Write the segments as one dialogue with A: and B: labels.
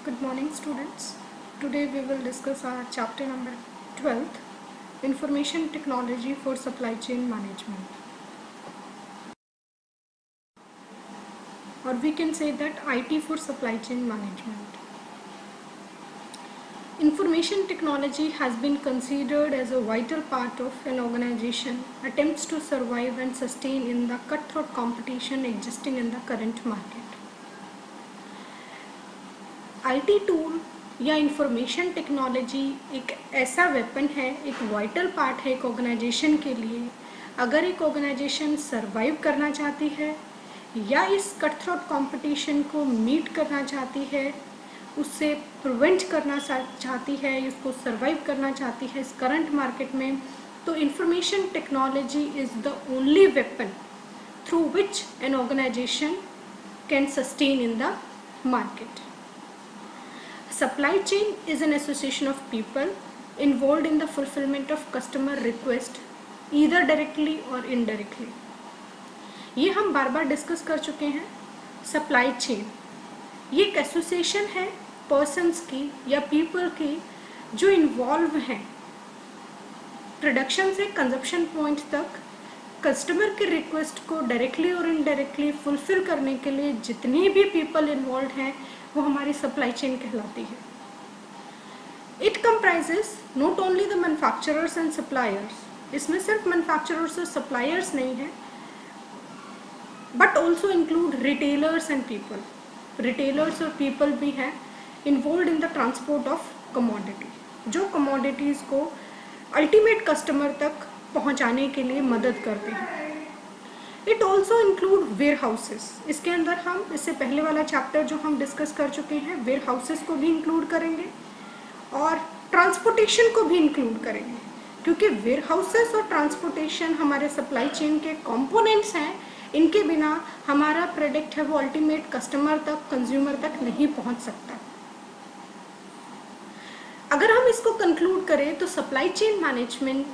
A: Good morning, students. Today we will discuss our chapter number 12th, Information Technology for Supply Chain Management. Or we can say that IT for Supply Chain Management. Information technology has been considered as a vital part of an organization attempts to survive and sustain in the cutthroat competition existing in the current market. IT tool या information technology एक ऐसा weapon है, एक vital part है एक organisation के लिए। अगर एक ऑर्गेनाइजेशन सरवाइव करना चाहती है या इस कटथ्रोट कंपटीशन को मीट करना चाहती है, उससे प्रिवेंट करना चाहती है, इसको सरवाइव करना चाहती है इस करंट मार्केट में, तो information technology is the only weapon through which an organisation can sustain in the market. Supply chain is an association of people involved in the fulfillment of customer request either directly or indirectly. ये हम बार बार discuss कर चुके हैं। Supply chain ये एक association है persons की या पीपल की जो इन्वॉल्व हैं प्रोडक्शन से कंजप्शन पॉइंट तक कस्टमर के रिक्वेस्ट को डायरेक्टली और इनडायरेक्टली फुलफिल करने के लिए जितनी भी पीपल इन्वॉल्व हैं वो हमारी सप्लाई चेन कहलाती है। It comprises not only the manufacturers and suppliers, इसमें सिर्फ मैन्युफैक्चरर्स और सप्लायर्स नहीं है, but also include retailers and people. Retailers और पीपल भी हैं involve in the transport of commodity, जो कमोडिटीज़ को अल्टीमेट कस्टमर तक पहुंचाने के लिए मदद करते हैं। It also include warehouses, इसके अंदर हम इससे पहले वाला चैप्टर जो हम डिस्कस कर चुके हैं वेयर हाउसेस को भी इंक्लूड करेंगे और ट्रांसपोर्टेशन को भी इंक्लूड करेंगे, क्योंकि वेयर हाउसेस और ट्रांसपोर्टेशन हमारे सप्लाई चेन के कंपोनेंट्स हैं। इनके बिना हमारा प्रोडक्ट है वो अल्टीमेट कस्टमर तक, कंज्यूमर तक नहीं पहुंच सकता। अगर हम इसको कंक्लूड करें तो supply chain management,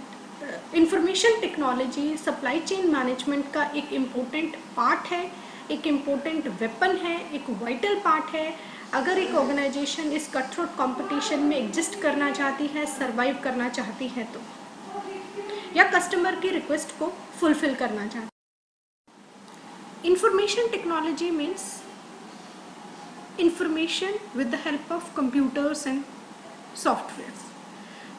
A: information technology supply chain management का एक इम्पोर्टेंट पार्ट है, एक इम्पोर्टेंट वेपन है, एक वाइटल पार्ट है। अगर एक ऑर्गेनाइजेशन इस कटथ्रोट कंपटीशन में एग्जिस्ट करना चाहती है, सरवाइव करना चाहती है तो, या कस्टमर की रिक्वेस्ट को फुलफिल करना चाहती है। Information technology means information with the help of computers and softwares.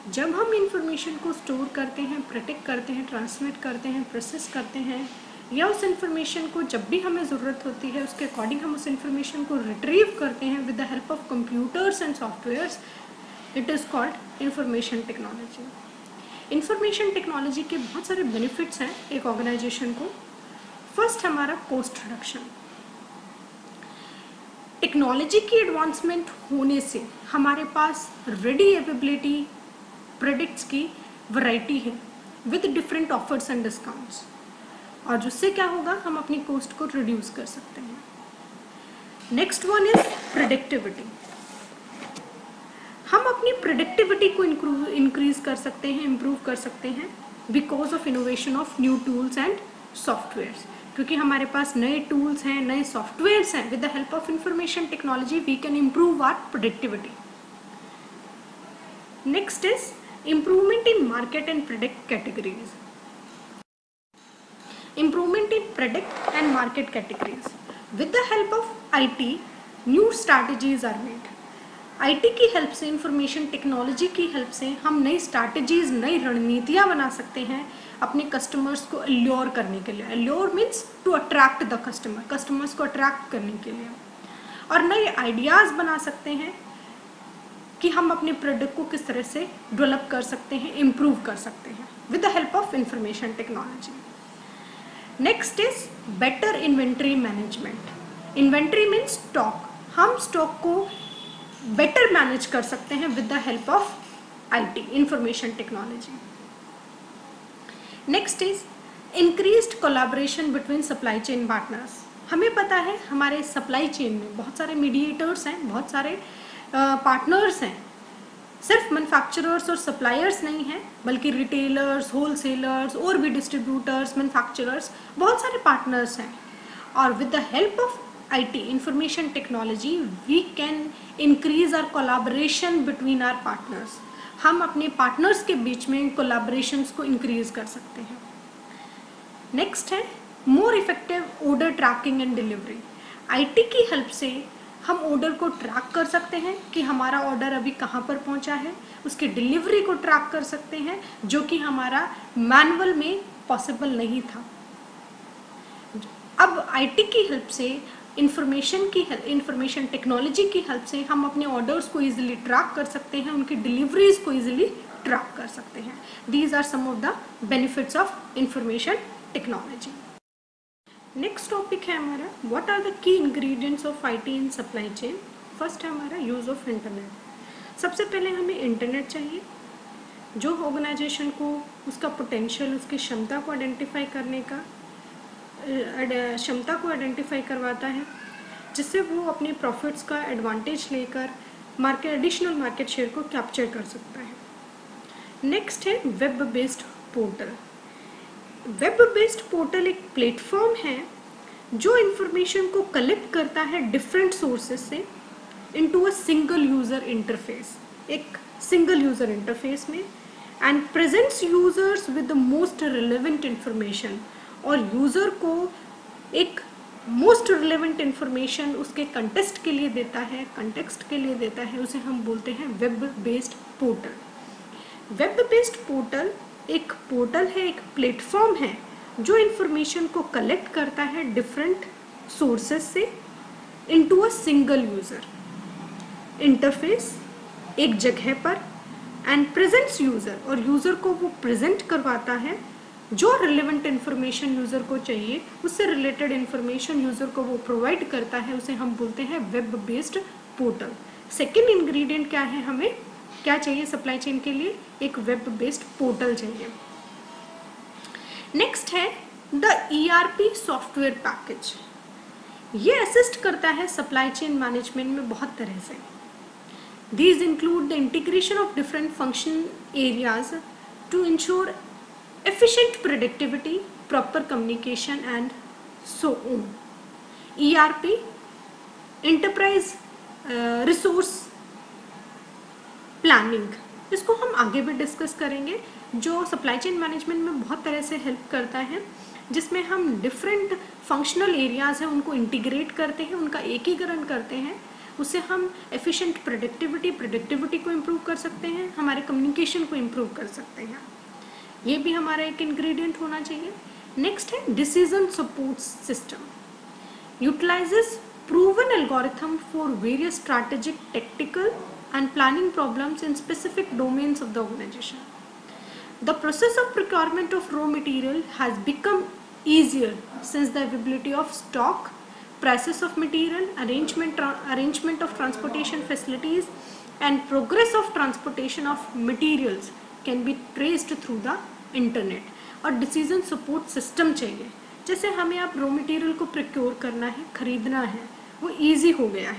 A: जब हम इंफॉर्मेशन को स्टोर करते हैं, प्रोटेक्ट करते हैं, ट्रांसमिट करते हैं, प्रोसेस करते हैं, या उस इंफॉर्मेशन को जब भी हमें ज़रूरत होती है उसके अकॉर्डिंग हम उस इंफॉर्मेशन को रिट्रीव करते हैं with the help of computers and softwares, it is called information technology. Information technology के बहुत सारे बेनिफिट्स हैं एक ऑर्गेनाइजेशन को। फर्स्ट हमारा कॉस्ट रिडक्शन। टेक्नोलॉजी की एडवांसमेंट होने से हमारे पास रेडी अवेलेबिलिटी प्रोडक्ट्स की वैरायटी है with different offers and discounts, और जिससे क्या होगा हम अपनी कॉस्ट को रिड्यूस कर सकते हैं। Next one is productivity. हम अपनी प्रोडक्टिविटी को इंक्रीज कर सकते हैं, इम्प्रूव कर सकते हैं because of innovation of new tools and softwares, क्योंकि हमारे पास नए टूल्स हैं, नए सॉफ्टवेयर्स हैं। With the help of information technology we can improve our productivity. Next is improvement in market and product categories. Improvement in product and market categories. With the help of IT, new strategies are made. IT की help से, information technology की help से हम नई strategies, नई रणनीतियाँ बना सकते हैं अपने कस्टमर्स को अल्योर करने के लिए। Allure means to attract the customer, customers को अट्रैक्ट करने के लिए, और नए आइडियाज़ बना सकते हैं कि हम अपने प्रोडक्ट को किस तरह से डेवलप कर सकते हैं, इम्प्रूव कर सकते हैं with the help of information technology. Next is better inventory management. Inventory means stock. हम स्टॉक को बेटर मैनेज कर सकते हैं with the help of IT, information technology. Next is increased collaboration between supply chain partners. हमें पता है हमारे supply chain में बहुत सारे मीडिएटर्स हैं, बहुत सारे पार्टनर्स हैं, सिर्फ मैन्युफैक्चरर्स और सप्लायर्स नहीं हैं, बल्कि रिटेलर्स, होलसेलर्स और भी डिस्ट्रीब्यूटर्स, मैन्युफैक्चरर्स, बहुत सारे पार्टनर्स हैं। और with the help of IT, information technology, we can increase our collaboration between our partners. हम अपने पार्टनर्स के बीच में कोलैबोरेशंस को इंक्रीज कर सकते हैं. नेक्स्ट है more effective order tracking and delivery. IT की हेल्प से हम ऑर्डर को ट्रैक कर सकते हैं कि हमारा ऑर्डर अभी कहाँ पर पहुँचा है, उसकी डिलीवरी को ट्रैक कर सकते हैं, जो कि हमारा मैनुअल में पॉसिबल नहीं था. अब IT की हेल्प से, इंफॉर्मेशन टेक्नोलॉजी की हेल्प से हम अपने ऑर्डर्स को इजीली ट्रैक कर सकते हैं, उनकी डिलीवरीज को इजीली ट्रैक कर सकते हैं. These are some of the benefits of information technology. Next topic है हमारा what are the key ingredients of IT in supply chain. First है हमारा यूज़ ऑफ इंटरनेट. सबसे पहले हमें इंटरनेट चाहिए जो ऑर्गेनाइजेशन को उसका पोटेंशियल, उसकी क्षमता को आइडेंटिफाई करने का क्षमता को आइडेंटिफाई करवाता है, जिससे वो अपने प्रॉफिट्स का एडवांटेज लेकर एडिशनल मार्केट शेयर को कैप्चर कर सकता है. नेक्स्ट है web based portal. Web based portal एक प्लेटफॉर्म है जो इंफॉर्मेशन को कलेक्ट करता है डिफरेंट सोर्सेज से into a single user interface, एक सिंगल यूजर इंटरफेस में, and presents users with the most relevant information. और यूज़र को एक मोस्ट रिलेवेंट इंफॉर्मेशन उसके कंटेक्स्ट के लिए देता है, उसे हम बोलते हैं web based portal. Web based portal एक पोर्टल है, एक प्लेटफॉर्म है जो इंफॉर्मेशन को कलेक्ट करता है डिफरेंट सोर्सेस से into a single user interface एक जगह पर, एंड प्रेजेंट्स यूज़र, और यूज़र को वो प्रेजेंट करवाता है जो रिलेवेंट इन्फॉर्मेशन यूज़र को चाहिए, उससे रिलेटेड इन्फॉर्मेशन यूज़र को वो प्रोवाइड करता है, उसे हम बोलते हैं web based portal. Second ingredient क्या है, हमें क्या चाहिए सप्लाई चेन के लिए, एक वेब बेस्ड पोर्टल चाहिए. नेक्स्ट है द ERP सॉफ्टवेयर पैकेज. ये असिस्ट करता है सप्लाई चेन मैनेजमेंट में बहुत तरह से. These include the integration of different function areas to ensure efficient productivity, proper communication and so on. ERP, enterprise resource planning, इसको हम आगे भी डिस्कस करेंगे, जो सप्लाई चेन मैनेजमेंट में बहुत तरह से हेल्प करता है, जिसमें हम डिफरेंट फंक्शनल एरियाज हैं उनको इंटीग्रेट करते हैं, उनका एकीकरण करते हैं. उससे हम एफिशिएंट प्रोडक्टिविटी को इम्प्रूव कर सकते हैं, हमारे कम्युनिकेशन को इम्प्रूव कर सकते हैं. ये भी हमारा एक इंग्रेडिएंट होना चाहिए. नेक्स्ट है decision support system. Utilises proven algorithm for various strategic, tactical and planning problems in specific domains of the organisation. The process of procurement of raw material has become easier since the availability of stock, prices of material, arrangement of transportation facilities, and progress of transportation of materials can be traced through the internet. और decision support system चाहिए, जैसे हमें आप raw material को procure करना है, खरीदना है, वो ईजी हो गया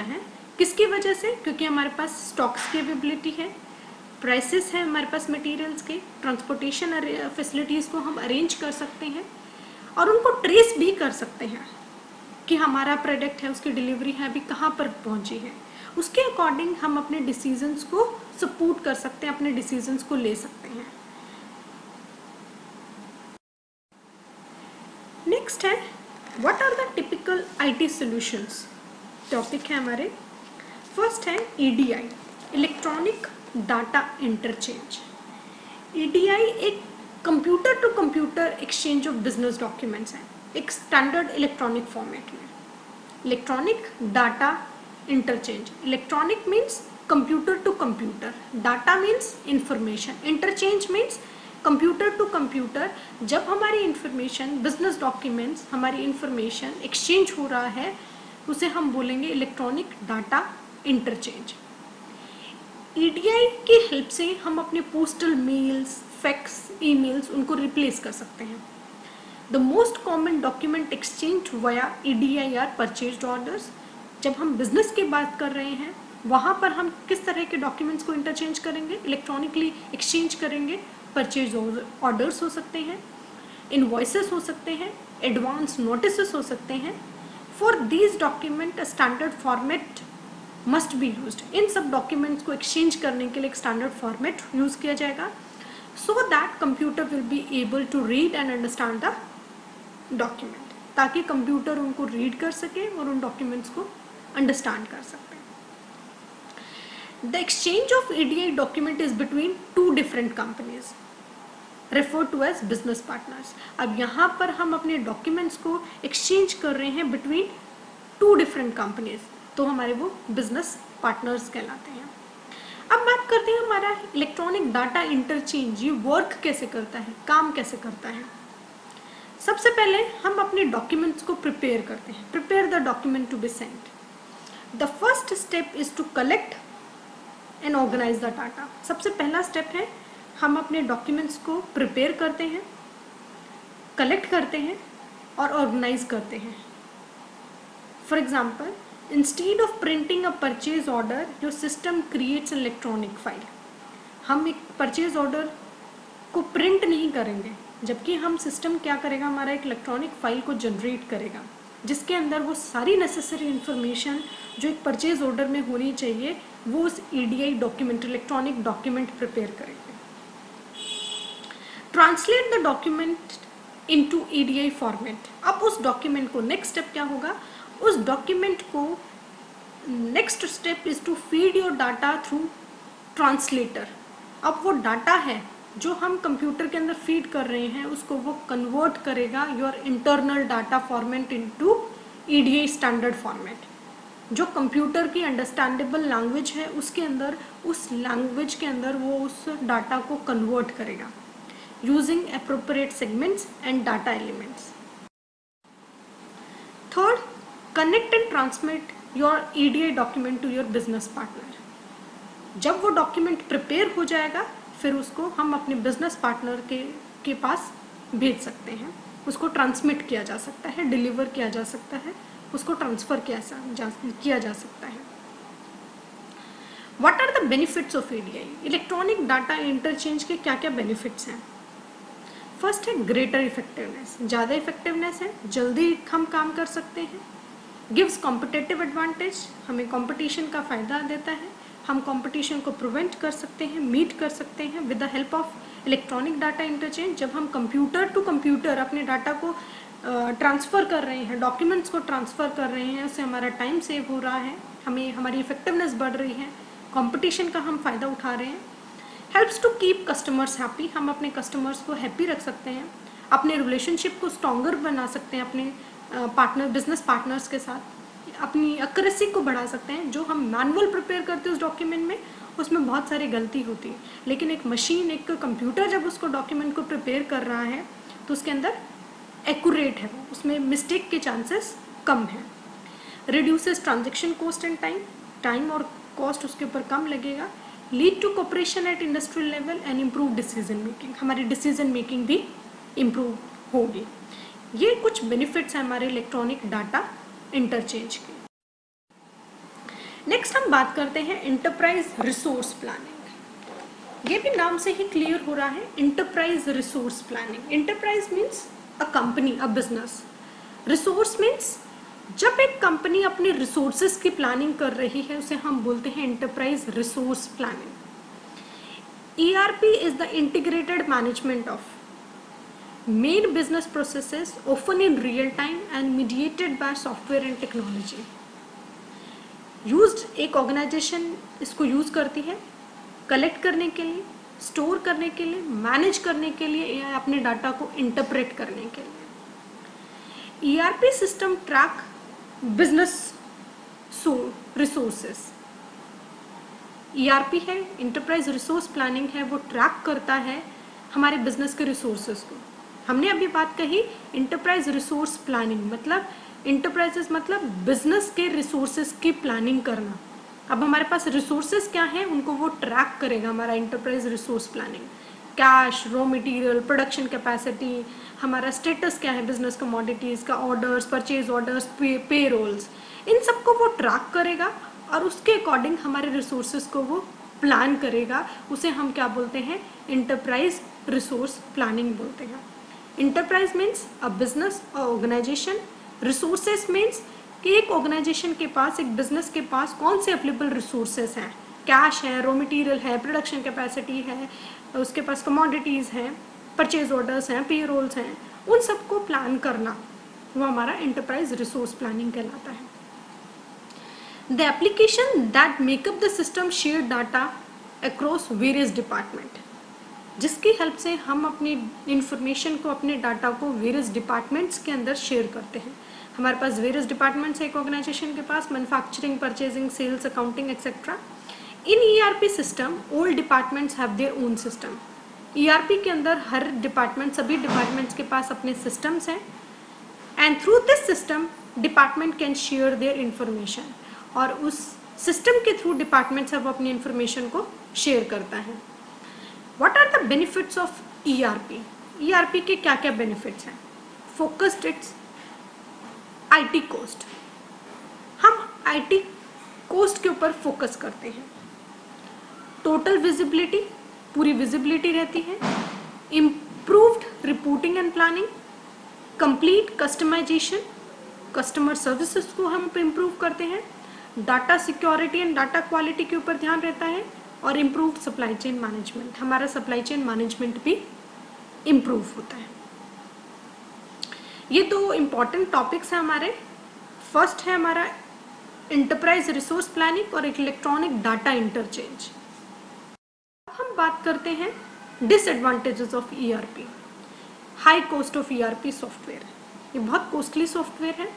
A: है. किसकी वजह से? क्योंकि हमारे पास स्टॉक्स की अवेलेबिलिटी है, प्राइसेस है हमारे पास मटेरियल्स के, ट्रांसपोर्टेशन फैसिलिटीज़ को हम अरेंज कर सकते हैं और उनको ट्रेस भी कर सकते हैं कि हमारा प्रोडक्ट है, उसकी डिलीवरी है अभी कहाँ पर पहुँची है. उसके अकॉर्डिंग हम अपने डिसीजंस को सपोर्ट कर सकते हैं, अपने डिसीजंस को ले सकते हैं. नेक्स्ट है what are the typical IT solutions. Topic है हमारे. फर्स्ट है EDI, electronic data interchange. EDI एक computer to computer exchange of business documents है, एक स्टैंडर्ड इलेक्ट्रॉनिक फॉर्मेट में. Electronic data interchange, electronic means computer to computer, data means information, interchange means computer to computer. जब हमारी information, business documents, हमारी information exchange हो रहा है, उसे हम बोलेंगे इलेक्ट्रॉनिक डाटा इंटरचेंज. EDI की हेल्प से हम अपने पोस्टल मेल्स, फैक्स, ईमेल्स उनको रिप्लेस कर सकते हैं. The most common document exchange via EDI are purchased orders. जब हम बिजनेस की बात कर रहे हैं, वहाँ पर हम किस तरह के डॉक्यूमेंट्स को इंटरचेंज करेंगे, इलेक्ट्रॉनिकली एक्सचेंज करेंगे. परचेज ऑर्डर्स हो सकते हैं, इनवॉइसेस हो सकते हैं, एडवांस नोटिसेस हो सकते हैं। For these document a standard format must be used. इन सब डॉक्यूमेंट्स को एक्सचेंज करने के लिए एक स्टैंडर्ड फॉर्मेट यूज किया जाएगा, so that computer will be able to read and understand the document, ताकि कंप्यूटर उनको रीड कर सके और उन डॉक्यूमेंट्स को अंडरस्टैंड कर सकते हैं। The exchange of EDI document is between two different companies refer to as business partners. अब यहाँ पर हम अपने डॉक्यूमेंट्स को एक्सचेंज कर रहे हैं बिटवीन टू डिफरेंट कंपनीज, तो हमारे वो बिजनेस पार्टनर्स कहलाते हैं। अब बात करते हैं हमारा इलेक्ट्रॉनिक डाटा इंटरचेंज, ये वर्क कैसे करता है, काम कैसे करता है। सबसे पहले हम अपने डॉक्यूमेंट्स को प्रिपेयर करते हैं, prepare the document to be sent. The first step is to collect and organise the data. सबसे पहला स्टेप है हम अपने डॉक्यूमेंट्स को प्रिपेयर करते हैं, कलेक्ट करते हैं और ऑर्गेनाइज करते हैं। For example, instead of printing a purchase order, your system creates electronic file. हम एक परचेज ऑर्डर को प्रिंट नहीं करेंगे, जबकि हम सिस्टम क्या करेगा, हमारा एक इलेक्ट्रॉनिक फाइल को जनरेट करेगा, जिसके अंदर वो सारी नेसेसरी इंफॉर्मेशन जो एक परचेज ऑर्डर में होनी चाहिए वो उस EDI document, electronic document prepare करेंगे। Translate the document into EDI format. अब उस डॉक्यूमेंट को नेक्स्ट स्टेप क्या होगा, उस डॉक्यूमेंट को next step is to feed your data through translator. अब वो डाटा है जो हम कंप्यूटर के अंदर फीड कर रहे हैं, उसको वो कन्वर्ट करेगा your internal data format into EDI standard format. जो कंप्यूटर की अंडरस्टैंडेबल लैंग्वेज है उसके अंदर, उस लैंग्वेज के अंदर वो उस डाटा को कन्वर्ट करेगा using appropriate segments and data elements. Third, connect and transmit your EDI document to your business partner. जब वो डॉक्यूमेंट प्रिपेयर हो जाएगा फिर उसको हम अपने बिजनेस पार्टनर के पास भेज सकते हैं, उसको ट्रांसमिट किया जा सकता है, डिलीवर किया जा सकता है, उसको ट्रांसफर किया जा सकता है। What are the benefits of EDI? Electronic data interchange के क्या क्या बेनिफिट्स हैं? फर्स्ट है ग्रेटर इफेक्टिवनेस, ज़्यादा इफेक्टिवनेस है, जल्दी हम काम कर सकते हैं। गिव्स कॉम्पिटेटिव एडवांटेज, हमें कंपटीशन का फ़ायदा देता है, हम कंपटीशन को प्रिवेंट कर सकते हैं, मीट कर सकते हैं with the help of electronic data interchange. जब हम कंप्यूटर टू कंप्यूटर अपने डाटा को ट्रांसफ़र कर रहे हैं, डॉक्यूमेंट्स को ट्रांसफ़र कर रहे हैं, उससे हमारा टाइम सेव हो रहा है, हमें हमारी इफेक्टिवनेस बढ़ रही है, कंपटीशन का हम फ़ायदा उठा रहे हैं। Helps to keep customers happy, हम अपने कस्टमर्स को हैप्पी रख सकते हैं, अपने रिलेशनशिप को स्ट्रॉन्गर बना सकते हैं, अपने बिजनेस पार्टनर्स के साथ अपनी एक्यूरेसी को बढ़ा सकते हैं। जो हम मैनुअल प्रिपेयर करते हैं उस डॉक्यूमेंट में, उसमें बहुत सारी गलती होती है, लेकिन एक मशीन, एक कंप्यूटर जब उसको डॉक्यूमेंट को प्रिपेयर कर रहा है तो उसके अंदर एक्यूरेट है, वो उसमें मिस्टेक के चांसेस कम हैं। Reduces transaction cost and time और कॉस्ट उसके ऊपर कम लगेगा। Lead to cooperation at industrial level and improve decision making, हमारी डिसीजन मेकिंग भी इम्प्रूव होगी। ये कुछ बेनिफिट्स हैं हमारे इलेक्ट्रॉनिक डाटा इंटरचेंज के। नेक्स्ट हम बात करते हैं एंटरप्राइज रिसोर्स प्लानिंग। ये भी नाम से ही क्लियर हो रहा है, enterprise resource planning. Enterprise means a company, a business. Resource means जब एक कंपनी अपने रिसोर्सेज की प्लानिंग कर रही है उसे हम बोलते हैं enterprise resource planning. ERP is the integrated management of main business processes often in real time and mediated by software and technology. Used, एक ऑर्गेनाइजेशन इसको यूज करती है कलेक्ट करने के लिए, स्टोर करने के लिए, मैनेज करने के लिए या अपने डाटा को इंटरप्रेट करने के लिए। ERP system track business resources. ERP है, इंटरप्राइज रिसोर्स प्लानिंग है, वो ट्रैक करता है हमारे बिजनेस के रिसोर्सेज को। हमने अभी बात कही इंटरप्राइज रिसोर्स प्लानिंग, मतलब इंटरप्राइजेस मतलब बिजनेस के रिसोर्सेज की प्लानिंग करना। अब हमारे पास रिसोर्सेज क्या हैं उनको वो ट्रैक करेगा हमारा enterprise resource planning. Cash, raw material, production capacity, हमारा स्टेटस क्या है बिजनेस कमोडिटीज़ का, ऑर्डर्स, परचेज ऑर्डर्स, पे रोल्स, इन सबको वो ट्रैक करेगा और उसके अकॉर्डिंग हमारे रिसोर्सेज को वो प्लान करेगा। उसे हम क्या बोलते हैं, इंटरप्राइज रिसोर्स प्लानिंग बोलते हैं। Enterprise means a business, a organisation. Resources means कि एक ऑर्गेनाइजेशन के पास, एक बिजनेस के पास कौन से अवेलेबल रिसोर्सेस हैं, कैश है, रॉ मटेरियल है, प्रोडक्शन कैपेसिटी है, उसके पास कमोडिटीज़ हैं, परचेज ऑर्डर्स हैं, पे रोल्स हैं, उन सबको प्लान करना, वो हमारा एंटरप्राइज रिसोर्स प्लानिंग कहलाता है। The application that makeup the system share data across various department, जिसकी हेल्प से हम अपनी इंफॉर्मेशन को, अपने डाटा को वेरियस डिपार्टमेंट्स के अंदर शेयर करते हैं। हमारे पास वेरियस डिपार्टमेंट्स है एक ऑर्गेनाइजेशन के पास, manufacturing, purchasing, sales, accounting etcetera. In ERP system all departments have their own system. ERP के अंदर हर डिपार्टमेंट, सभी डिपार्टमेंट्स के पास अपने सिस्टम्स हैं, and through this system department can share their information, और उस सिस्टम के थ्रू डिपार्टमेंट से वो अपनी इंफॉर्मेशन को शेयर करता है। What are the benefits of ERP? ERP के क्या क्या बेनिफिट्स हैं? Focused its IT cost. हम IT cost के ऊपर फोकस करते हैं। टोटल विजिबिलिटी, पूरी विजिबिलिटी रहती है। Improved reporting and planning, complete customisation, customer services को हम इम्प्रूव करते हैं। Data security and data quality के ऊपर ध्यान रहता है, और इम्प्रूव्ड सप्लाई चेन मैनेजमेंट, हमारा सप्लाई चेन मैनेजमेंट भी इम्प्रूव होता है। ये दो इम्पॉर्टेंट टॉपिक्स हैं हमारे। फर्स्ट है हमारा इंटरप्राइज रिसोर्स प्लानिंग और इलेक्ट्रॉनिक डाटा इंटरचेंज। हम बात करते हैं disadvantages of ERP. High cost of ERP software, ये बहुत कॉस्टली सॉफ्टवेयर है।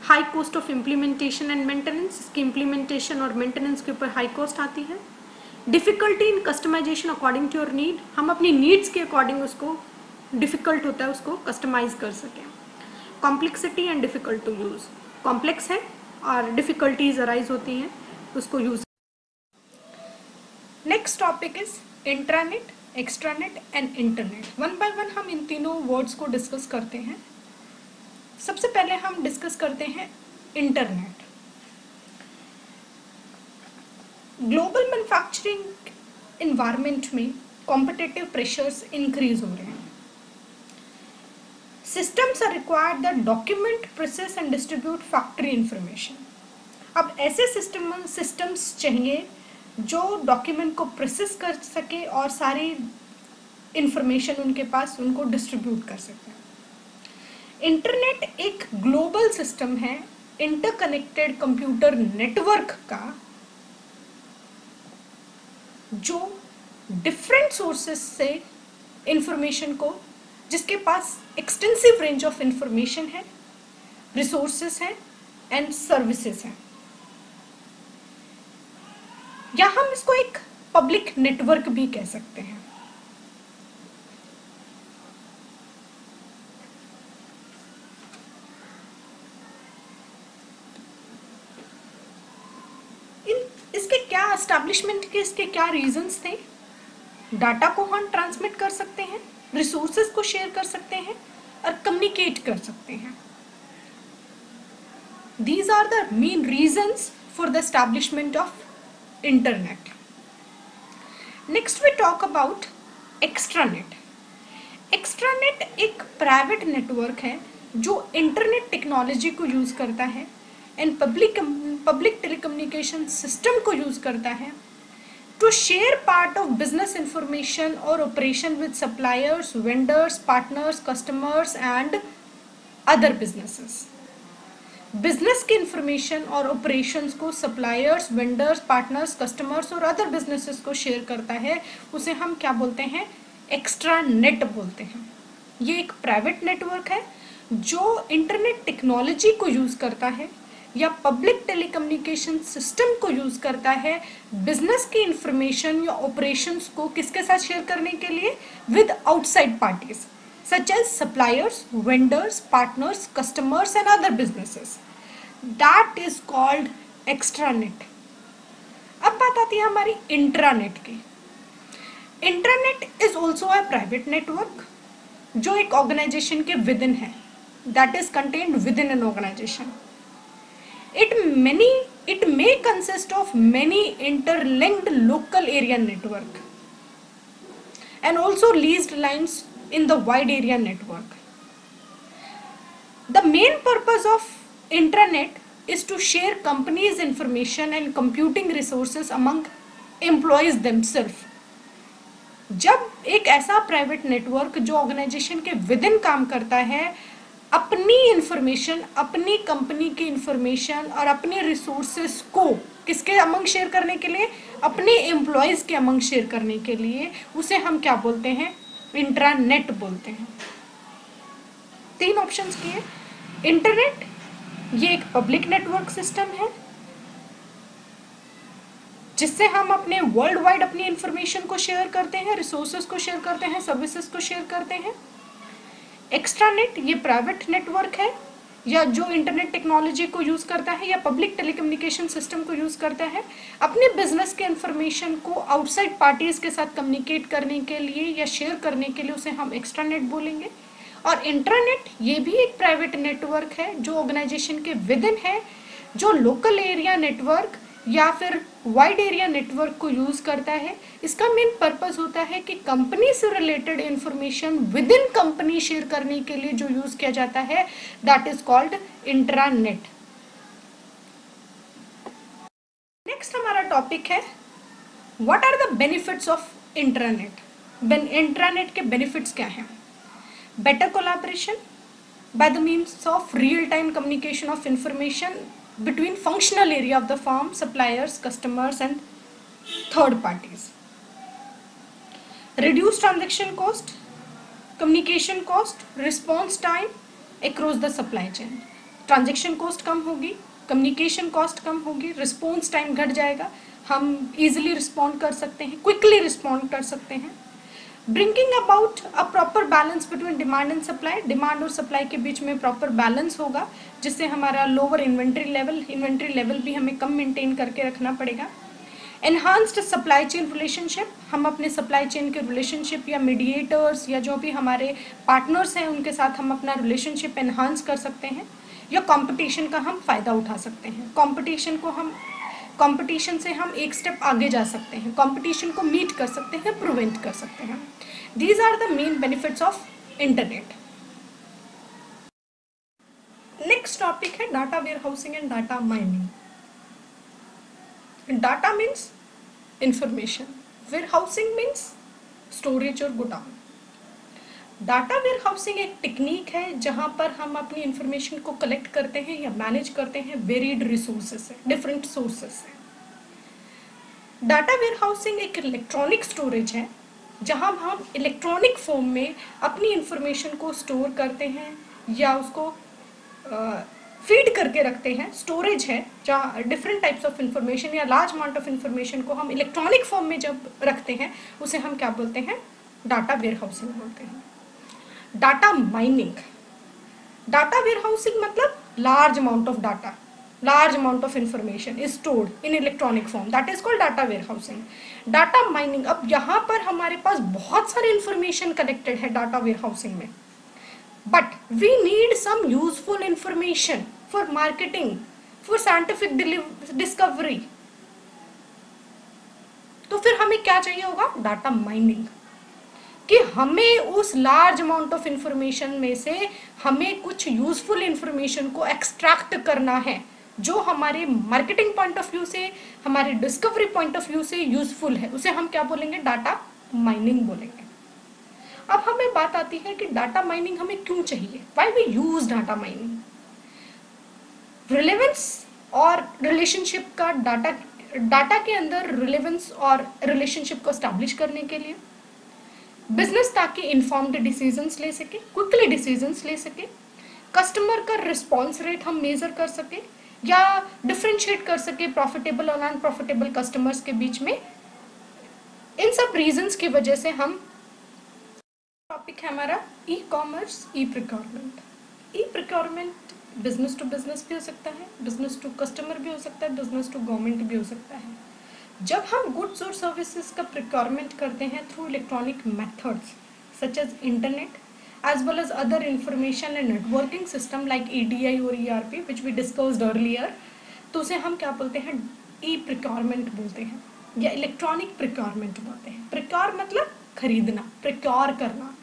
A: High cost of implementation and maintenance, इसकी इम्प्लीमेंटेशन और मेंटेनेंस के ऊपर हाई कॉस्ट आती है। Difficulty in customisation according to your need, हम अपनी नीड्स के अकॉर्डिंग उसको, डिफ़िकल्ट होता है उसको कस्टमाइज कर सकें। Complexity and difficult to use, complex है और डिफ़िकल्टीज अराइज होती हैं उसको use. Next topic is intranet, extranet and internet. One by one हम इन तीनों वर्ड्स को डिस्कस करते हैं। सबसे पहले हम डिस्कस करते हैं इंटरनेट। ग्लोबल मैन्युफैक्चरिंग इन्वायरमेंट में कॉम्पिटिटिव प्रेशर्स इंक्रीज हो रहे हैं। Systems are required that document, process and distribute factory information. अब ऐसे सिस्टम्स चाहिए जो डॉक्यूमेंट को प्रोसेस कर सके और सारी इंफॉर्मेशन उनके पास, उनको डिस्ट्रीब्यूट कर सके। इंटरनेट एक ग्लोबल सिस्टम है, इंटरकनेक्टेड कंप्यूटर नेटवर्क का, जो डिफरेंट सोर्सेस से इंफॉर्मेशन को, जिसके पास एक्सटेंसिव रेंज ऑफ इंफॉर्मेशन है, रिसोर्सेस हैं एंड सर्विसेज हैं, या हम इसको एक पब्लिक नेटवर्क भी कह सकते हैं। इसके क्या एस्टैब्लिशमेंट के, इसके क्या रीजंस थे? डाटा को हम ट्रांसमिट कर सकते हैं, रिसोर्सेज को शेयर कर सकते हैं और कम्युनिकेट कर सकते हैं। These are the main reasons for the establishment of internet. Next we talk about extranet. Extranet एक प्राइवेट नेटवर्क है जो इंटरनेट टेक्नोलॉजी को यूज करता है एंड पब्लिक टेलीकम्युनिकेशन सिस्टम को यूज करता है to share part of business information or operation with suppliers, vendors, partners, customers and other businesses. Business की इंफॉर्मेशन और ऑपरेशंस को सप्लायर्स, वेंडर्स, पार्टनर्स, कस्टमर्स और अदर बिजनेसेस को शेयर करता है, उसे हम क्या बोलते हैं? एक्स्ट्रानेट बोलते हैं। ये एक प्राइवेट नेटवर्क है जो इंटरनेट टेक्नोलॉजी को यूज करता है या पब्लिक टेलीकम्युनिकेशन सिस्टम को यूज करता है बिजनेस की इंफॉर्मेशन या ऑपरेशंस को किसके साथ शेयर करने के लिए? With outside parties such as suppliers, vendors, partners, customers and other businesses. That is called extranet. अब बात आती है हमारी इंट्रानेट की। Intranet is also a private network जो एक ऑर्गेनाइजेशन के विद इन है, that is contained within an organisation. It may consist of many interlinked local area network and also leased lines in the wide area network. The main purpose of intranet is to share companies' information and computing resources among employees themselves. जब एक ऐसा private network जो organisation के with in काम करता है, अपनी information, अपनी कंपनी की इंफॉर्मेशन और अपने रिसोर्सेस को किसके अमंग शेयर करने के लिए, अपने एम्प्लॉयज के अमंग शेयर करने के लिए, उसे हम क्या बोलते हैं, इंट्रानेट बोलते हैं। 3 ऑप्शंस किए। इंटरनेट ये एक पब्लिक नेटवर्क सिस्टम है जिससे हम अपने वर्ल्ड वाइड अपनी इंफॉर्मेशन को शेयर करते हैं, रिसोर्सेज को शेयर करते हैं, सर्विसेज को शेयर करते हैं। एक्स्ट्रानेट ये प्राइवेट नेटवर्क है या जो इंटरनेट टेक्नोलॉजी को यूज़ करता है या पब्लिक टेलीकम्युनिकेशन सिस्टम को यूज़ करता है अपने बिजनेस के इंफॉर्मेशन को आउटसाइड पार्टीज के साथ कम्युनिकेट करने के लिए या शेयर करने के लिए, उसे हम एक्स्ट्रानेट बोलेंगे। और इंट्रानेट ये भी एक प्राइवेट नेटवर्क है जो ऑर्गेनाइजेशन के विद इन है, जो लोकल एरिया नेटवर्क या फिर वाइड एरिया नेटवर्क को यूज करता है। इसका मेन पर्पस होता है कि कंपनी से related information within company share करने के लिए जो यूज किया जाता है, that is called intranet. Next हमारा टॉपिक है what are the benefits of intranet. Intranet के बेनिफिट्स क्या हैं? Better collaboration by the means of real-time communication of information between functional area of the firm, suppliers, customers and third parties. Reduce transaction cost, communication cost, response time across the supply chain. Transaction cost कम होगी, communication cost कम होगी, response time घट जाएगा, हम easily respond कर सकते हैं, quickly respond कर सकते हैं। Bringing about a proper balance between demand and supply, demand और सप्लाई के बीच में प्रॉपर बैलेंस होगा जिससे हमारा लोअर इन्वेंट्री लेवल भी हमें कम मेंटेन करके रखना पड़ेगा। एनहांस्ड सप्लाई चेन रिलेशनशिप, हम अपने सप्लाई चेन के रिलेशनशिप या मीडिएटर्स या जो भी हमारे पार्टनर्स हैं उनके साथ हम अपना रिलेशनशिप एनहांस कर सकते हैं, या कंपटीशन का हम फ़ायदा उठा सकते हैं। कंपटीशन से हम एक स्टेप आगे जा सकते हैं, कंपटीशन को मीट कर सकते हैं, प्रिवेंट कर सकते हैं। These are the main benefits of internet. Next topic है data warehousing and data mining. Data means information, warehousing means storage और गोडाउन। डाटा वेयर हाउसिंग एक टेक्निक है जहां पर हम अपनी इंफॉर्मेशन को कलेक्ट करते हैं या मैनेज करते हैं वेरिड रिसोर्सेज से, डिफरेंट सोर्सेज से। डाटा वेयर हाउसिंग एक इलेक्ट्रॉनिक स्टोरेज है जहां हम इलेक्ट्रॉनिक फॉर्म में अपनी इंफॉर्मेशन को स्टोर करते हैं या उसको फीड करके रखते हैं। स्टोरेज है जहाँ डिफरेंट टाइप्स ऑफ इंफॉर्मेशन या लार्ज अमाउंट ऑफ इंफॉर्मेशन को हम इलेक्ट्रॉनिक फॉर्म में जब रखते हैं उसे हम क्या बोलते हैं, डाटा वेयर हाउसिंग बोलते हैं। Data mining, data warehousing मतलब large amount of data, large amount of information is stored in electronic form, that is called data warehousing. Data mining, अब यहाँ पर हमारे पास बहुत सारे information connected है data warehousing में, but we need some useful information for marketing, for scientific discovery, तो फिर हमें क्या चाहिए होगा, डाटा माइनिंग, कि हमें उस लार्ज अमाउंट ऑफ इंफॉर्मेशन में से हमें कुछ यूजफुल इंफॉर्मेशन को एक्सट्रैक्ट करना है जो हमारे मार्केटिंग पॉइंट ऑफ व्यू से, हमारे डिस्कवरी पॉइंट ऑफ व्यू से यूजफुल है, उसे हम क्या बोलेंगे, डाटा माइनिंग बोलेंगे। अब हमें बात आती है कि डाटा माइनिंग हमें क्यों चाहिए, why we use data mining. Relevance और रिलेशनशिप का डाटा के अंदर रिलेवेंस और रिलेशनशिप को एस्टैब्लिश करने के लिए, बिजनेस ताकि इन्फॉर्म्ड डिसीजंस ले सके, क्विकली डिसीजंस ले सके, कस्टमर का रिस्पॉन्स रेट हम मेजर कर सके या डिफरेंशिएट कर सके प्रॉफिटेबल और नॉन प्रॉफिटेबल कस्टमर्स के बीच में। इन सब रीजंस की वजह से हम, टॉपिक है हमारा e commerce, e procurement. E procurement business to business भी हो सकता है, बिजनेस टू कस्टमर भी हो सकता है, बिजनेस टू गवर्नमेंट भी हो सकता है। जब हम गुड्स और सर्विसेज का प्रोक्योरमेंट करते हैं through electronic methods such as internet as well as other information and networking system like EDI और ERP which we discussed earlier, तो उसे हम क्या बोलते हैं, ई प्रोक्योरमेंट बोलते हैं या इलेक्ट्रॉनिक प्रोक्योरमेंट बोलते हैं। प्रोक्योर मतलब खरीदना, प्रोक्योर करना।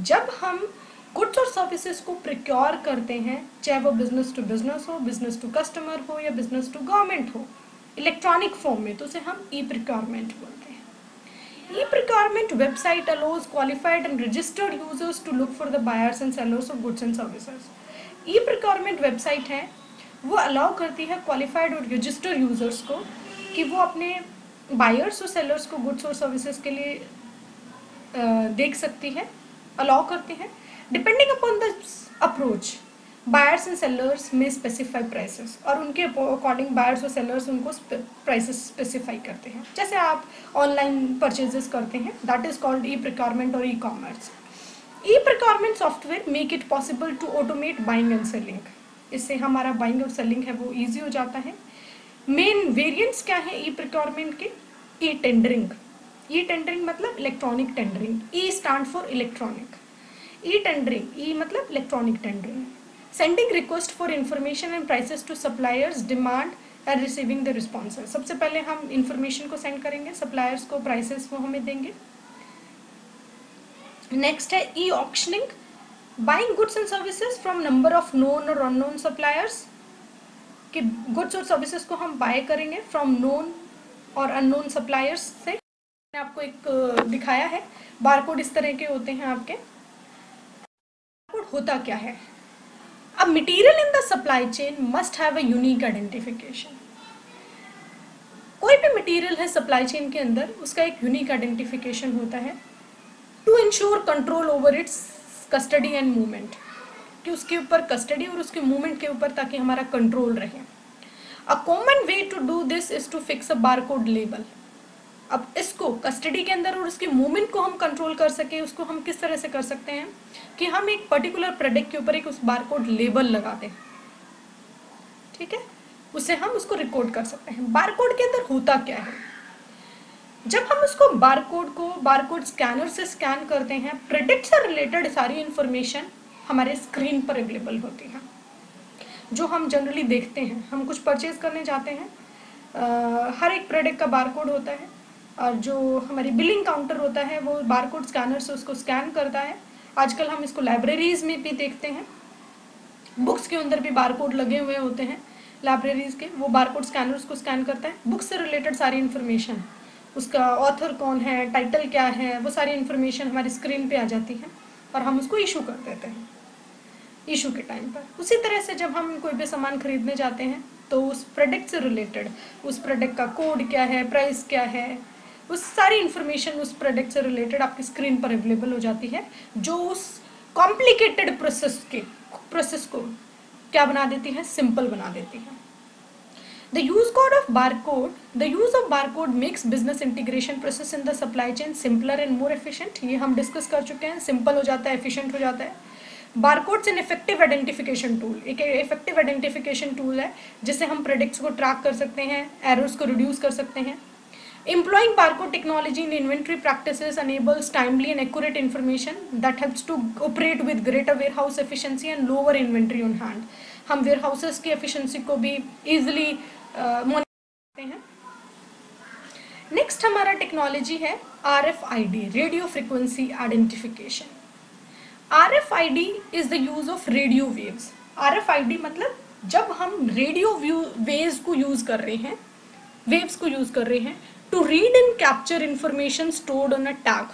A: जब हम गुड्स और सर्विसेज को प्रिक्योर करते हैं, चाहे वो बिजनेस टू बिजनेस हो, बिजनेस टू कस्टमर हो या बिजनेस टू गवर्नमेंट हो, इलेक्ट्रॉनिक फॉर्म में, तो उसे हम ई प्रिक्योरमेंट बोलते हैं। E procurement website allows qualified and registered users to look for the buyers and sellers of goods and services. E procurement website है, वो अलाउ करती है क्वालिफाइड और रजिस्टर्ड यूजर्स को कि वो अपने बायर्स और सेलर्स को गुड्स और सर्विसेज के लिए देख सकती है, अलाउ करते हैं। Depending upon the approach, buyers and sellers में स्पेसिफाई प्राइसेस, और उनके अकॉर्डिंग बायर्स और सेलर्स उनको प्राइसेस स्पेसिफाई करते हैं। जैसे आप ऑनलाइन परचेजेस करते हैं, that is called e procurement और e commerce. E procurement software make it possible to automate buying and selling. इससे हमारा बाइंग और सेलिंग है वो ईजी हो जाता है। मेन वेरिएंट्स क्या है ई प्रिक्योरमेंट के? E tendering. ई टेंडरिंग मतलब electronic tendering. E stand for electronic. E tendering, e मतलब electronic tendering. Sending request for information and prices to suppliers, demand and receiving the responses. सबसे पहले हम information को send करेंगे, suppliers को prices वो हमें देंगे। नेक्स्ट है e auctioning, buying goods and services from number of known और अननोन सप्लायर्स। कि गुड्स और सर्विसेज को हम बाय करेंगे फ्रॉम नोन और अननोन सप्लायर्स से। मैंने आपको एक दिखाया है, बारकोड इस तरह के होते हैं आपके। बारकोड होता क्या है? A material in the supply chain must have a unique identification. कोई भी मटेरियल है सप्लाई चेन के अंदर, उसका एक यूनिक आइडेंटिफिकेशन होता है to ensure control over its custody and movement, कि उसके ऊपर कस्टडी और उसके मूवमेंट के ऊपर ताकि हमारा कंट्रोल रहे। A common way to do this is to fix a barcode label. अब इसको कस्टडी के अंदर और उसके मूवमेंट को हम कंट्रोल कर सके, उसको हम किस तरह से कर सकते हैं कि हम एक पर्टिकुलर प्रोडक्ट के ऊपर एक उस बारकोड लेबल लगा दें, ठीक है, उससे हम उसको रिकॉर्ड कर सकते हैं। बारकोड के अंदर होता क्या है? जब हम उसको बारकोड स्कैनर से स्कैन करते हैं, प्रोडक्ट से रिलेटेड सारी इंफॉर्मेशन हमारे स्क्रीन पर अवेलेबल होती है, जो हम जनरली देखते हैं। हम कुछ परचेज करने जाते हैं, हर एक प्रोडक्ट का बारकोड होता है, और जो हमारी बिलिंग काउंटर होता है वो बारकोड स्कैनर से उसको स्कैन करता है। आजकल हम इसको लाइब्रेरीज में भी देखते हैं, बुक्स के अंदर भी बारकोड लगे हुए होते हैं लाइब्रेरीज के, वो बारकोड स्कैनर उसको स्कैन करता है। बुक से रिलेटेड सारी इन्फॉर्मेशन, उसका ऑथर कौन है, टाइटल क्या है, वो सारी इन्फॉर्मेशन हमारी स्क्रीन पे आ जाती है और हम उसको इशू कर देते हैं इशू के टाइम पर। उसी तरह से जब हम कोई भी सामान खरीदने जाते हैं तो उस प्रोडक्ट से रिलेटेड, उस प्रोडक्ट का कोड क्या है, प्राइस क्या है, उस सारी इन्फॉर्मेशन उस प्रोडक्ट से रिलेटेड आपकी स्क्रीन पर अवेलेबल हो जाती है, जो उस कॉम्प्लिकेटेड प्रोसेस को क्या बना देती है? सिंपल बना देती है। The use of barcode makes business integration process in the supply chain simpler and more efficient. ये हम डिस्कस कर चुके हैं, सिंपल हो जाता है, एफिशिएंट हो जाता है। Barcodes an effective identification tool, एक इफेक्टिव आइडेंटिफिकेशन टूल है जिससे हम प्रोडक्ट्स को ट्रैक कर सकते हैं, एरर्स को रिड्यूस कर सकते हैं। Employing barcode technology in inventory practices enables timely and accurate information that helps to operate with greater warehouse efficiency and lower inventory on hand. हम warehouses की efficiency को भी easily monitor करते हैं। Next हमारा टेक्नोलॉजी है RFID, Radio Frequency Identification. RFID is the use of radio waves. RFID मतलब जब हम रेडियो वेव्स को यूज कर रहे हैं, to read and capture information stored on a tag.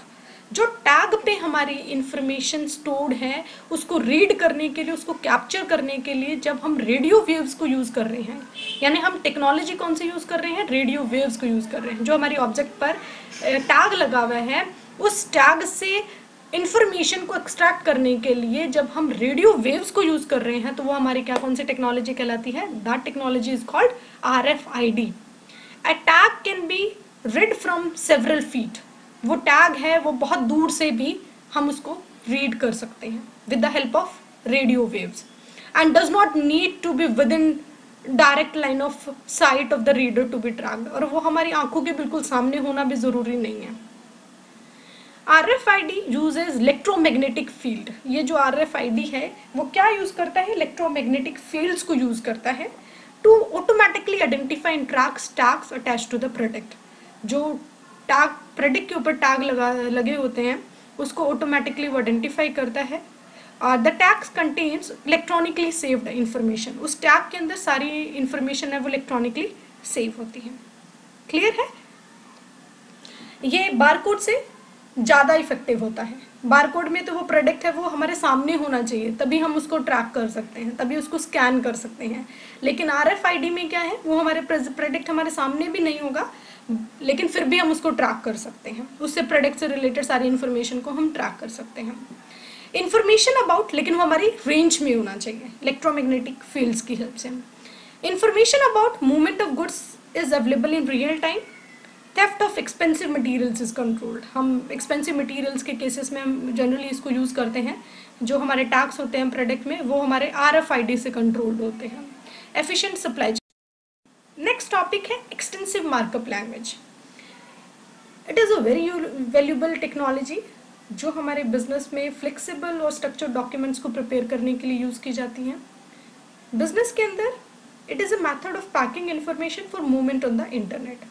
A: जो टैग पे हमारी इंफॉर्मेशन स्टोर्ड है उसको रीड करने के लिए, उसको कैप्चर करने के लिए जब हम रेडियो वेव्स को यूज कर रहे हैं, यानी हम टेक्नोलॉजी कौन सी यूज कर रहे हैं? रेडियो वेव्स को यूज कर रहे हैं। जो हमारी ऑब्जेक्ट पर टैग लगा हुआ है, उस टैग से इंफॉर्मेशन को एक्सट्रैक्ट करने के लिए जब हम रेडियो वेव्स को यूज कर रहे हैं तो वो हमारी क्या, कौन सी टेक्नोलॉजी कहलाती है? That technology is called RFID. A tag can be read from several feet. वो टैग है वो बहुत दूर से भी हम उसको रीड कर सकते हैं with the help of radio waves and does not need to be within direct line of sight of the reader to be tracked. और वो हमारी आंखों के बिल्कुल सामने होना भी जरूरी नहीं है। RFID uses electromagnetic field. ये जो RFID है वो क्या यूज करता है? इलेक्ट्रोमैग्नेटिक फील्ड्स को यूज करता है to automatically identify and track tags attached to the product. जो टैग प्रोडक्ट के ऊपर टैग लगे होते हैं उसको ऑटोमेटिकली वो आइडेंटिफाई करता है। The tags contains electronically saved information, उस टैग के अंदर सारी इंफॉर्मेशन है वो इलेक्ट्रॉनिकली सेव होती है। क्लियर है? ये बारकोड से ज़्यादा इफेक्टिव होता है। बारकोड में तो वो प्रोडक्ट है वो हमारे सामने होना चाहिए, तभी हम उसको ट्रैक कर सकते हैं, तभी उसको स्कैन कर सकते हैं। लेकिन RFID में क्या है, वो हमारे प्रोडक्ट हमारे सामने भी नहीं होगा, लेकिन फिर भी हम उसको ट्रैक कर सकते हैं, उससे प्रोडक्ट से रिलेटेड सारी इन्फॉर्मेशन को हम ट्रैक कर सकते हैं। इन्फॉर्मेशन अबाउट, लेकिन वो हमारी रेंज में होना चाहिए इलेक्ट्रोमैग्नेटिक फील्ड्स की हेल्प से। Information about movement of goods is available in real time. Theft of expensive materials is controlled, हम एक्सपेंसिव मटेरियल्स के केसेस में हम जनरली इसको यूज़ करते हैं। जो हमारे टैक्स होते हैं प्रोडक्ट में वो हमारे RFID से कंट्रोल्ड होते हैं। Efficient supply chain. Next topic है extensive markup language. It is a very valuable technology जो हमारे बिजनेस में फ्लेक्सिबल और स्ट्रक्चर्ड डॉक्यूमेंट्स को प्रिपेयर करने के लिए यूज़ की जाती हैं। बिजनेस के अंदर it is a method of packing information for movement on the internet.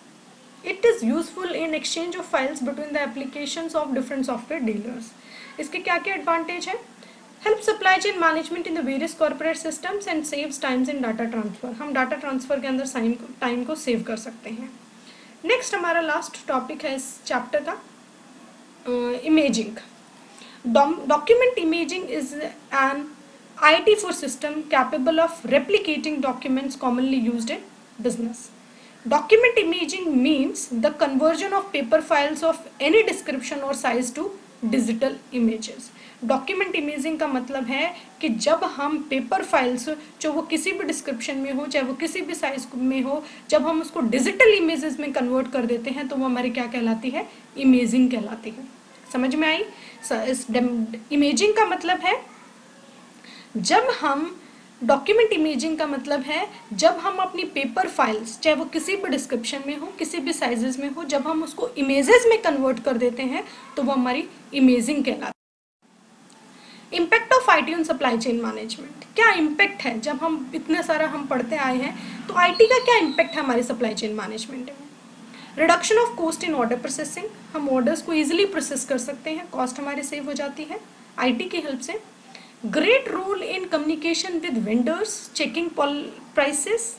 A: It is useful in exchange of files between the applications of different software dealers. इसके क्या क्या एडवांटेज है? Help supply chain management in the various corporate systems and saves times in data transfer. हम data transfer के अंदर time को save कर सकते हैं। नेक्स्ट हमारा लास्ट टॉपिक है इस चैप्टर का, imaging. Document imaging is an IT4 system capable of replicating documents commonly used in business. Document imaging means the conversion of paper files of any description or size to digital images. Document imaging का मतलब है कि जब हम paper files, जो वो किसी भी डिस्क्रिप्शन में हो, चाहे वो किसी भी साइज में हो, जब हम उसको डिजिटल इमेजेस में कन्वर्ट कर देते हैं तो वो हमारी क्या कहलाती है? इमेजिंग कहलाती है। समझ में आई? इस इमेजिंग का मतलब है जब हम डॉक्यूमेंट इमेजिंग का मतलब है जब हम अपनी पेपर फाइल्स, चाहे वो किसी भी डिस्क्रिप्शन में हो, किसी भी साइजेस में हो, जब हम उसको इमेजेस में कन्वर्ट कर देते हैं तो वो हमारी इमेजिंग कहलाती है। Impact of IT on supply chain management, क्या इम्पैक्ट है? जब हम इतने सारा हम पढ़ते आए हैं तो IT का क्या इम्पैक्ट है हमारी सप्लाई चेन मैनेजमेंट में? Reduction of cost in order processing, हम ऑर्डर्स को ईजिली प्रोसेस कर सकते हैं, कॉस्ट हमारी सेव हो जाती है IT की हेल्प से। Great role in communication with vendors, checking prices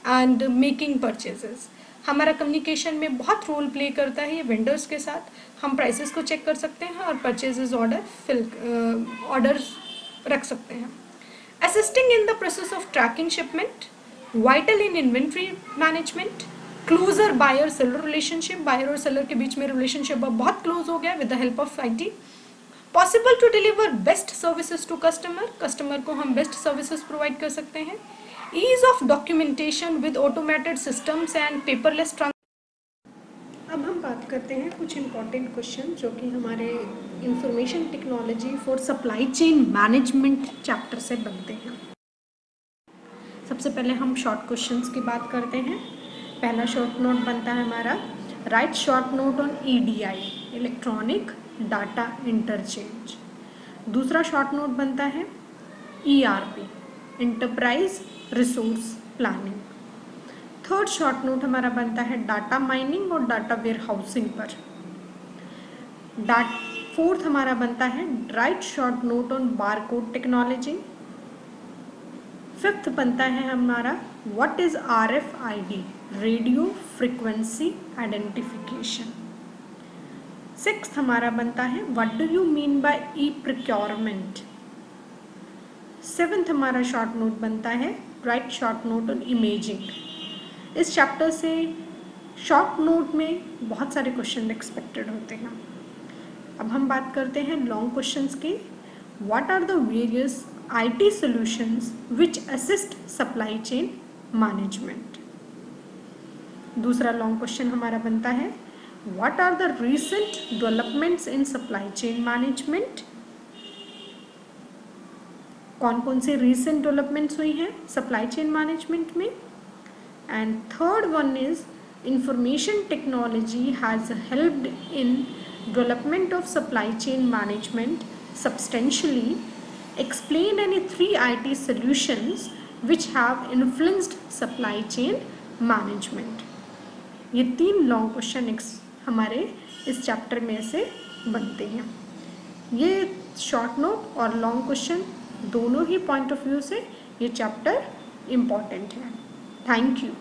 A: and making purchases, हमारा कम्युनिकेशन में बहुत रोल प्ले करता है ये वेंडर्स के साथ। हम प्राइसेस को चेक कर सकते हैं और परचेजेस ऑर्डर रख सकते हैं। Assisting in the process of tracking shipment, vital in inventory management, closer buyer seller relationship, buyer और सेलर के बीच में रिलेशनशिप बहुत क्लोज हो गया with the help of IT। Possible to deliver best services to customer, customer को हम best services provide कर सकते हैं। Ease of documentation with automated systems and paperless trans. अब हम बात करते हैं कुछ इंपॉर्टेंट क्वेश्चन जो कि हमारे information technology for supply chain management chapter से बनते हैं। सबसे पहले हम शॉर्ट क्वेश्चंस की बात करते हैं। पहला शॉर्ट नोट बनता है हमारा, write short note on EDI, electronic data interchange. दूसरा शॉर्ट नोट बनता है ERP, enterprise resource planning. Third short note हमारा बनता है डाटा माइनिंग और डाटा वेयर हाउसिंग पर। फोर्थ हमारा बनता है write short note on barcode technology. Fifth बनता है हमारा what is RFID, radio frequency identification. Sixth हमारा बनता है what do you mean by e procurement. Seventh हमारा शॉर्ट नोट बनता है write short note on imaging. इस चैप्टर से शॉर्ट नोट में बहुत सारे क्वेश्चन एक्सपेक्टेड होते हैं। अब हम बात करते हैं लॉन्ग क्वेश्चंस की। What are the various IT solutions which assist supply chain management। दूसरा लॉन्ग क्वेश्चन हमारा बनता है What are the recent developments in supply chain management। कौन कौन से recent developments हुई हैं supply chain management में। And third one is information technology has helped in development of supply chain management substantially। Explain any 3 IT solutions which have influenced supply chain management। ये 3 long question हमारे इस chapter में से बनते हैं। ये short note और लॉन्ग क्वेश्चन दोनों ही पॉइंट ऑफ व्यू से ये चैप्टर इम्पॉर्टेंट है। Thank you.